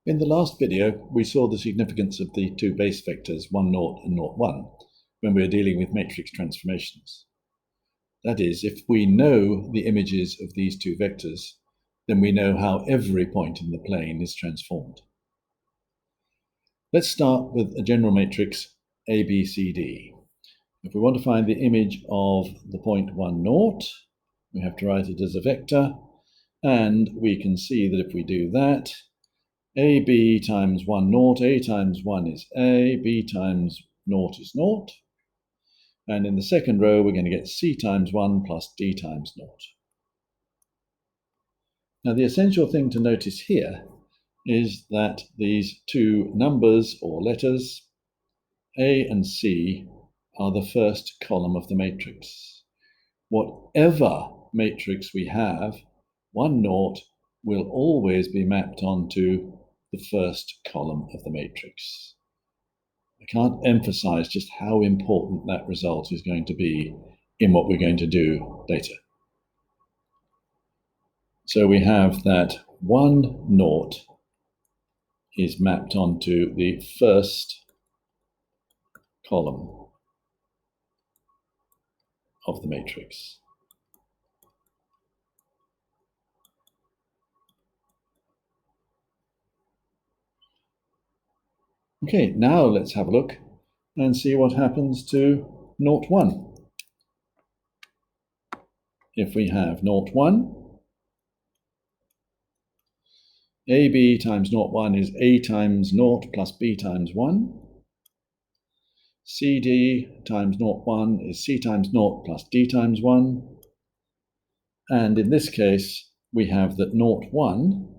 In the last video, we saw the significance of the two base vectors 1, 0 and 0, 1 when we were dealing with matrix transformations. That is, if we know the images of these two vectors, then we know how every point in the plane is transformed. Let's start with a general matrix A, B, C, D. If we want to find the image of the point 1, 0, we have to write it as a vector, and we can see that if we do that, AB times 1, 0, A times 1 is A, B times 0 is 0. And in the second row, we're going to get C times 1 plus D times 0. Now, the essential thing to notice here is that these two numbers or letters, A and C, are the first column of the matrix. Whatever matrix we have, 1, 0 will always be mapped onto the first column of the matrix. I can't emphasize just how important that result is going to be in what we're going to do later. So we have that 1, 0 is mapped onto the first column of the matrix. Okay, now let's have a look and see what happens to 0, 1. If we have 0, 1, AB times 0, 1 is A times 0 plus B times 1. CD times 0, 1 is C times 0 plus D times 1. And in this case, we have that 0, 1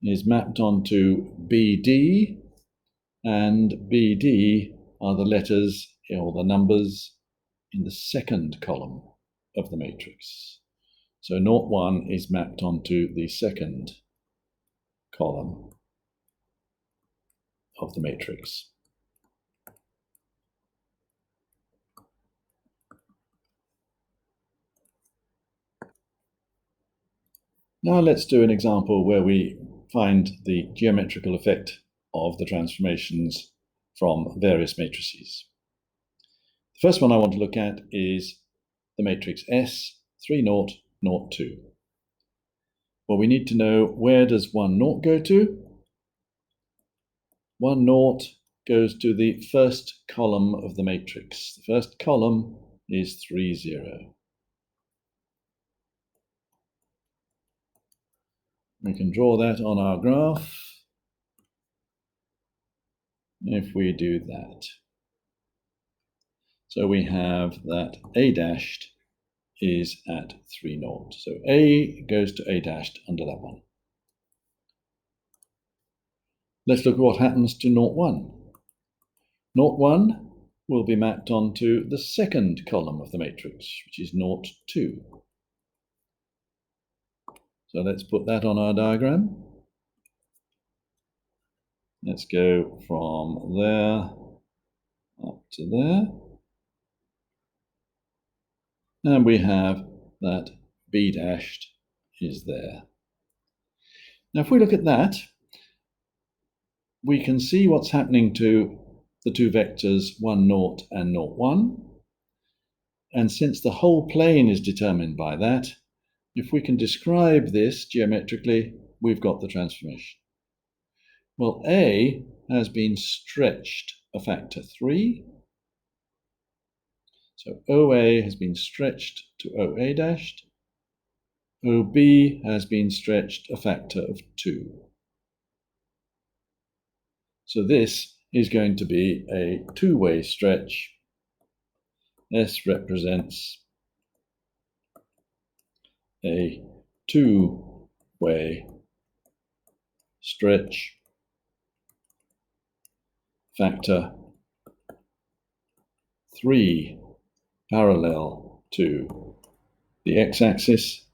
is mapped onto BD, and BD are the letters or the numbers in the second column of the matrix. So 0, 1 is mapped onto the second column of the matrix. Now let's do an example where we find the geometrical effect of the transformations from various matrices. The first one I want to look at is the matrix S, 3, 0, 0, 2. Well, we need to know, where does 1, 0 go to? 1, 0 goes to the first column of the matrix. The first column is 3, 0. We can draw that on our graph if we do that. So we have that A dashed is at 3, 0. So A goes to A dashed under that one. Let's look at what happens to 0, 1. 0, 1 will be mapped onto the second column of the matrix, which is 0, 2. So let's put that on our diagram. Let's go from there up to there. And we have that B dashed is there. Now, if we look at that, we can see what's happening to the two vectors 1, 0 and 0, 1. And since the whole plane is determined by that, if we can describe this geometrically, we've got the transformation. Well, A has been stretched a factor 3. So OA has been stretched to OA dashed. OB has been stretched a factor of 2. So this is going to be a two-way stretch. S represents a two-way stretch factor 3 parallel to the x-axis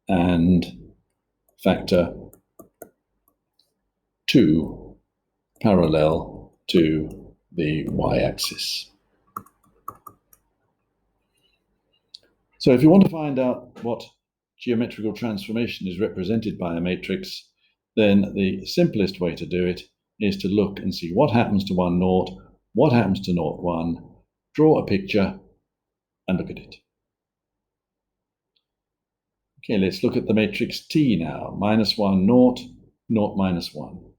and factor 2 parallel to the y-axis. So if you want to find out what geometrical transformation is represented by a matrix, then the simplest way to do it is to look and see what happens to 1, 0, what happens to 0, 1, draw a picture and look at it. Okay, let's look at the matrix T now. -1, 0, 0, -1.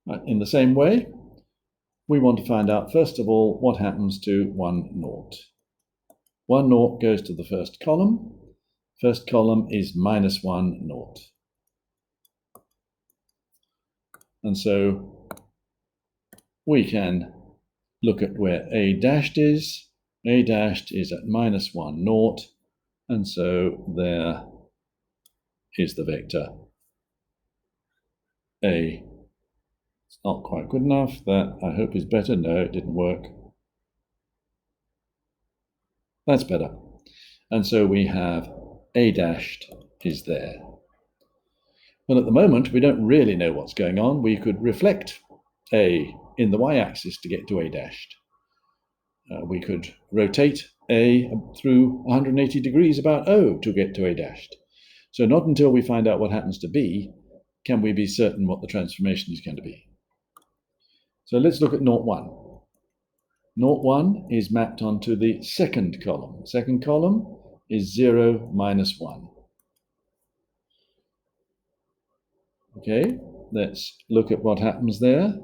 Right, in the same way, we want to find out, first of all, what happens to 1, 0. 1, 0 goes to the first column. First column is -1, 0. And so we can look at where A dashed is. A dashed is at -1, 0. And so there is the vector A. It's not quite good enough. That, I hope, is better. No, it didn't work. That's better. And so we have A dashed is there. Well, at the moment, we don't really know what's going on. We could reflect A in the y-axis to get to A dashed. We could rotate A through 180 degrees about O to get to A dashed. So not until we find out what happens to B can we be certain what the transformation is going to be. So let's look at 0, 1. 0, 1 is mapped onto the second column. Second column is 0, -1. Okay, let's look at what happens there.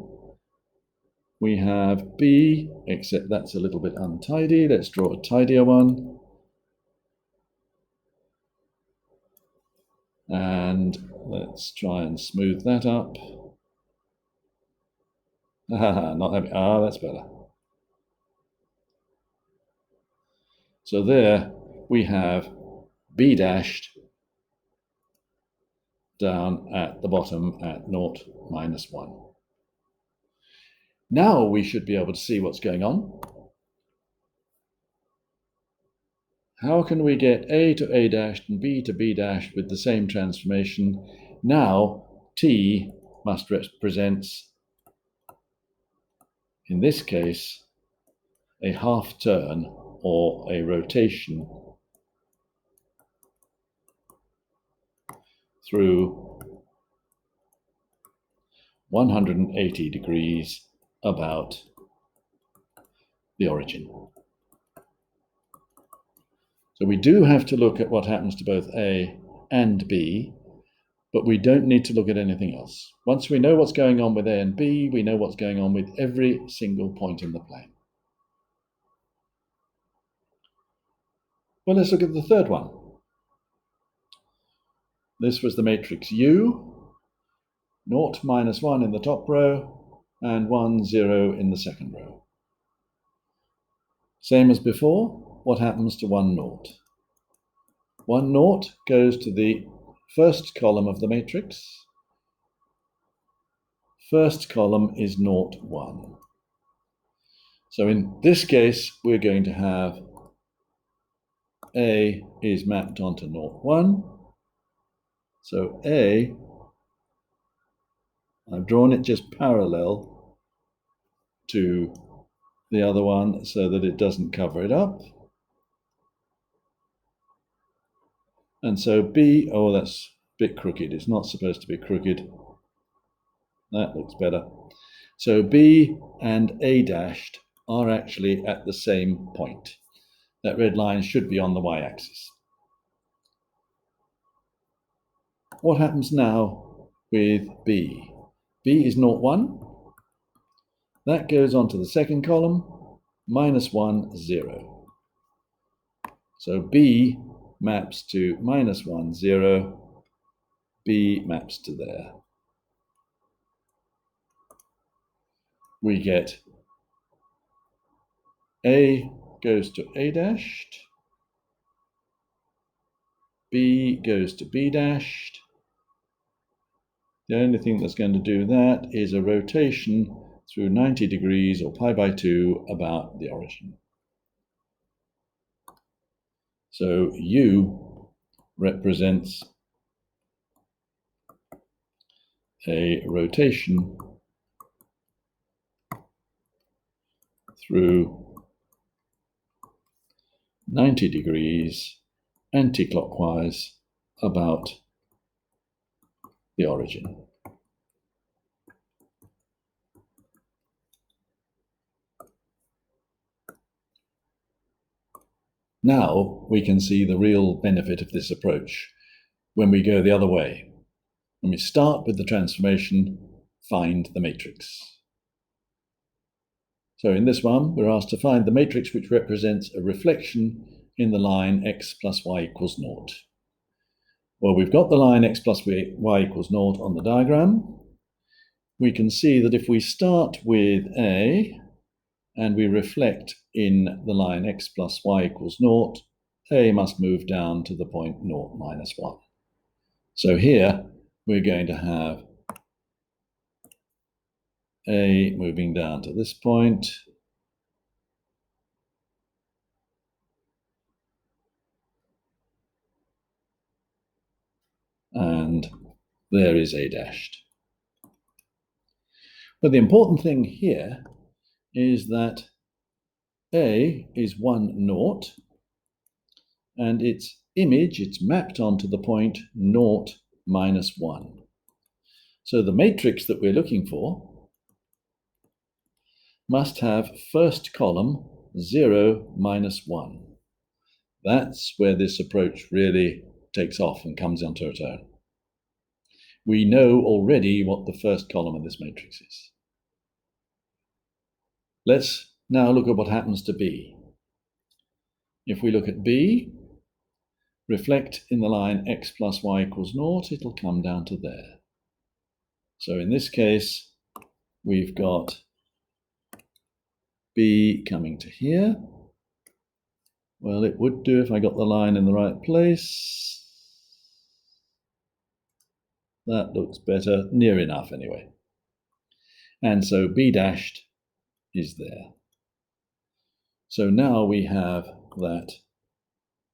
We have B, except that's a little bit untidy. Let's draw a tidier one. And let's try and smooth that up. Not having, that's better. So there we have B dashed down at the bottom at 0, -1. Now we should be able to see what's going on. How can we get A to A dashed and B to B dashed with the same transformation? Now T must represent, in this case, a half turn or a rotation through 180 degrees about the origin. So we do have to look at what happens to both A and B, but we don't need to look at anything else. Once we know what's going on with A and B, we know what's going on with every single point in the plane. Well, let's look at the third one. This was the matrix U, 0, -1 in the top row, and 1, 0 in the second row. Same as before, what happens to 1, 0? 1, 0 goes to the first column of the matrix. First column is 0, 1. So in this case, we're going to have A is mapped onto 0, 1. So A, I've drawn it just parallel to the other one so that it doesn't cover it up. And so B, oh, that's a bit crooked. It's not supposed to be crooked. That looks better. So B and A dashed are actually at the same point. That red line should be on the y-axis. What happens now with B? B is 0, 1. That goes on to the second column, -1, 0. So B maps to -1, 0. B maps to there. We get A goes to A dashed. B goes to B dashed. The only thing that's going to do that is a rotation through 90 degrees or pi/2 about the origin. So U represents a rotation through 90 degrees anti-clockwise about the origin. Now we can see the real benefit of this approach when we go the other way. When we start with the transformation, find the matrix. So in this one, we're asked to find the matrix which represents a reflection in the line x plus y equals 0. Well, we've got the line x plus y equals 0 on the diagram. We can see that if we start with A and we reflect in the line x plus y equals 0, A must move down to the point 0 minus 1. So here we're going to have A moving down to this point, and there is A dashed. But the important thing here is that A is 1, 0, and its image, it's mapped onto the point 0, minus 1. So the matrix that we're looking for must have first column 0, minus 1. That's where this approach really takes off and comes onto its own. We know already what the first column of this matrix is. Let's now look at what happens to B. If we look at B, reflect in the line x plus y equals 0, it'll come down to there. So in this case, we've got B coming to here. Well, it would do if I got the line in the right place. That looks better, near enough anyway. And so B dashed is there. So now we have that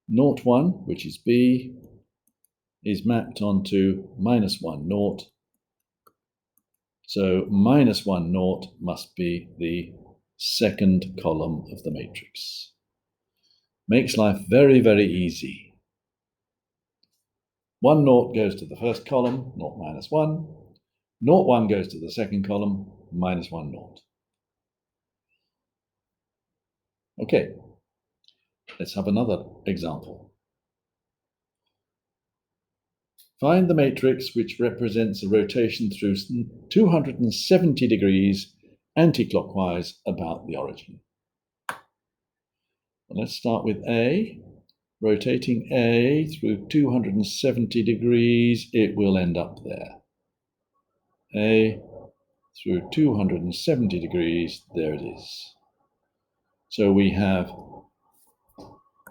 0, 1, which is B, is mapped onto minus 1, 0. So minus 1, 0 must be the second column of the matrix. Makes life very, very easy. 1, 0 goes to the first column, 0, minus 1. 0, 1 goes to the second column, minus 1, 0. Okay, let's have another example. Find the matrix which represents a rotation through 270 degrees anti-clockwise about the origin. Well, let's start with A. Rotating A through 270 degrees, it will end up there. A through 270 degrees, there it is. So we have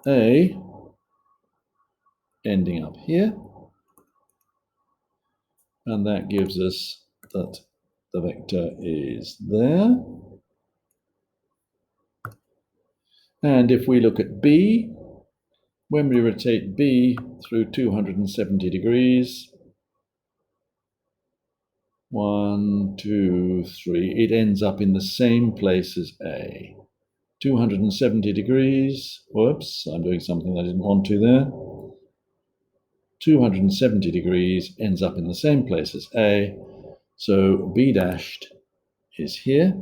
A ending up here, and that gives us that the vector is there. And if we look at B, when we rotate B through 270 degrees, 1, 2, 3, it ends up in the same place as A. 270 degrees, whoops, I'm doing something I didn't want to there. 270 degrees ends up in the same place as A, so B dashed is here.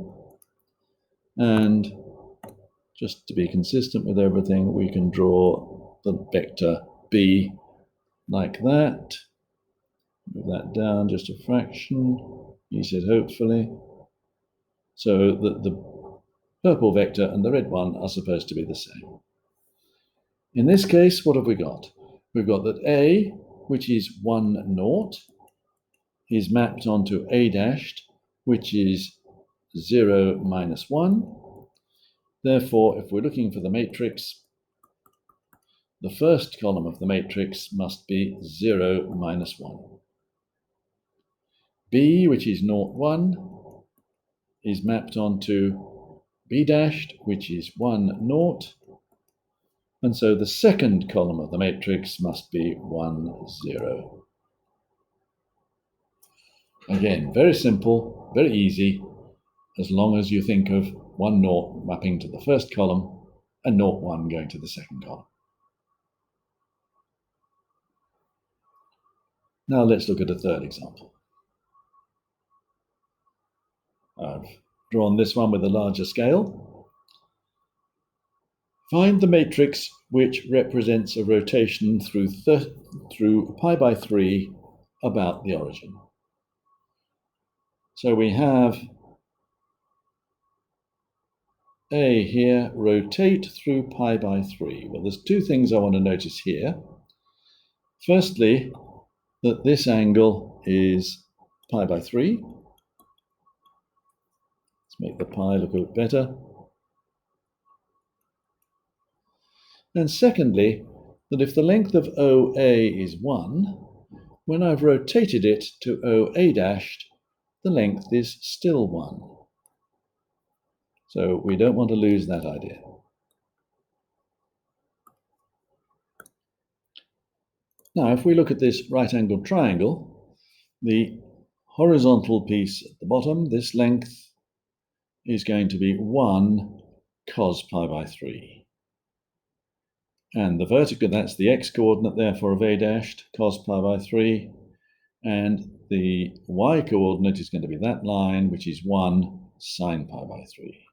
And just to be consistent with everything, we can draw the vector B like that. Move that down just a fraction, use it hopefully. So that the purple vector and the red one are supposed to be the same. In this case, what have we got? We've got that A, which is 1, 0, is mapped onto A dashed, which is 0, minus 1. Therefore, if we're looking for the matrix, the first column of the matrix must be 0, minus 1. B, which is 0, 1, is mapped onto B dashed, which is 1, 0. And so the second column of the matrix must be 1, 0. Again, very simple, very easy, as long as you think of 1, 0 mapping to the first column and 0, 1 going to the second column. Now let's look at a third example. I've drawn this one with a larger scale. Find the matrix which represents a rotation through pi by 3 about the origin. So we have A here, rotate through pi by 3. Well, there's two things I want to notice here. Firstly, that this angle is pi by 3. Let's make the pi look a bit better. And secondly, that if the length of OA is 1, when I've rotated it to OA dashed, the length is still 1. So we don't want to lose that idea. Now, if we look at this right-angled triangle, the horizontal piece at the bottom, this length is going to be 1 cos pi by 3. And the vertical, that's the x-coordinate, therefore, of A dashed, cos pi by 3. And the y-coordinate is going to be that line, which is 1 sine pi by 3.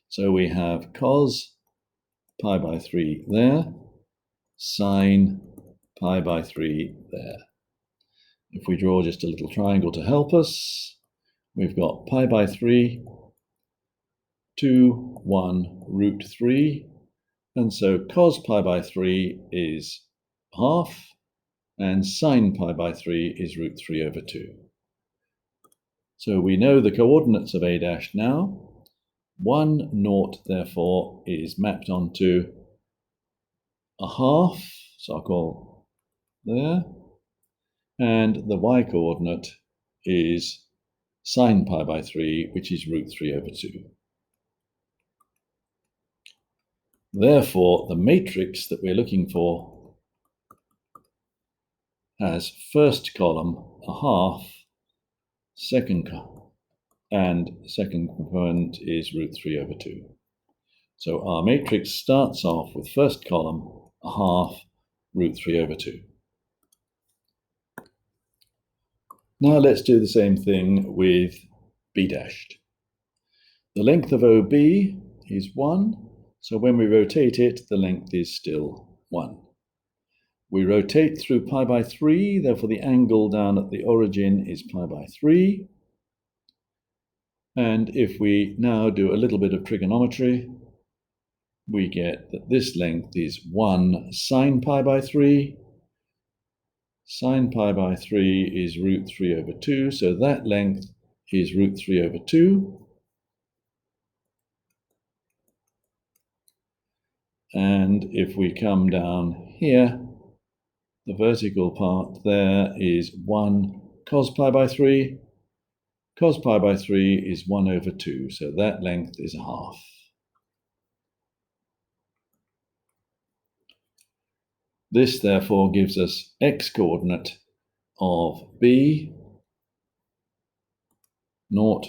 So we have cos pi by 3 there, sine pi by 3 there. If we draw just a little triangle to help us, we've got pi by 3, 2, 1, root 3. And so cos pi by 3 is half, and sine pi by 3 is root 3 over 2. So we know the coordinates of A dash now. 1, 0, therefore, is mapped onto a half, so I'll call there. And the y-coordinate is sine pi by 3, which is root 3 over 2. Therefore, the matrix that we're looking for has first column a half, and second component is root 3 over 2. So our matrix starts off with first column a half, root 3 over 2. Now let's do the same thing with B dashed. The length of OB is 1, so when we rotate it, the length is still 1. We rotate through pi by 3, therefore the angle down at the origin is pi by 3. And if we now do a little bit of trigonometry, we get that this length is 1 sine pi by 3. Sine pi by 3 is root 3 over 2, so that length is root 3 over 2. And if we come down here, the vertical part there is 1 cos pi by 3. Cos pi by 3 is 1 over 2, so that length is a half. This, therefore, gives us x-coordinate of B. 0,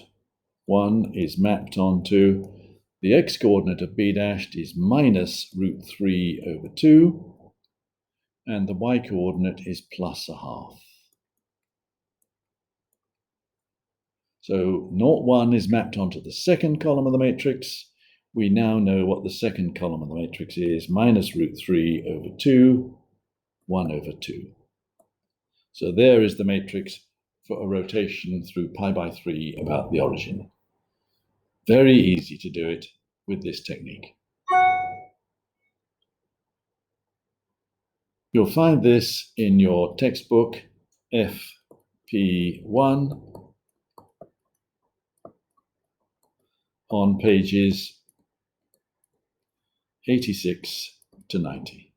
1 is mapped onto the x-coordinate of B dashed is minus root 3 over 2, and the y-coordinate is plus a half. So 0, 1 is mapped onto the second column of the matrix. We now know what the second column of the matrix is, minus root 3 over 2, 1 over 2. So there is the matrix for a rotation through pi by 3 about the origin. Very easy to do it with this technique. You'll find this in your textbook FP1 on pages 86 to 90.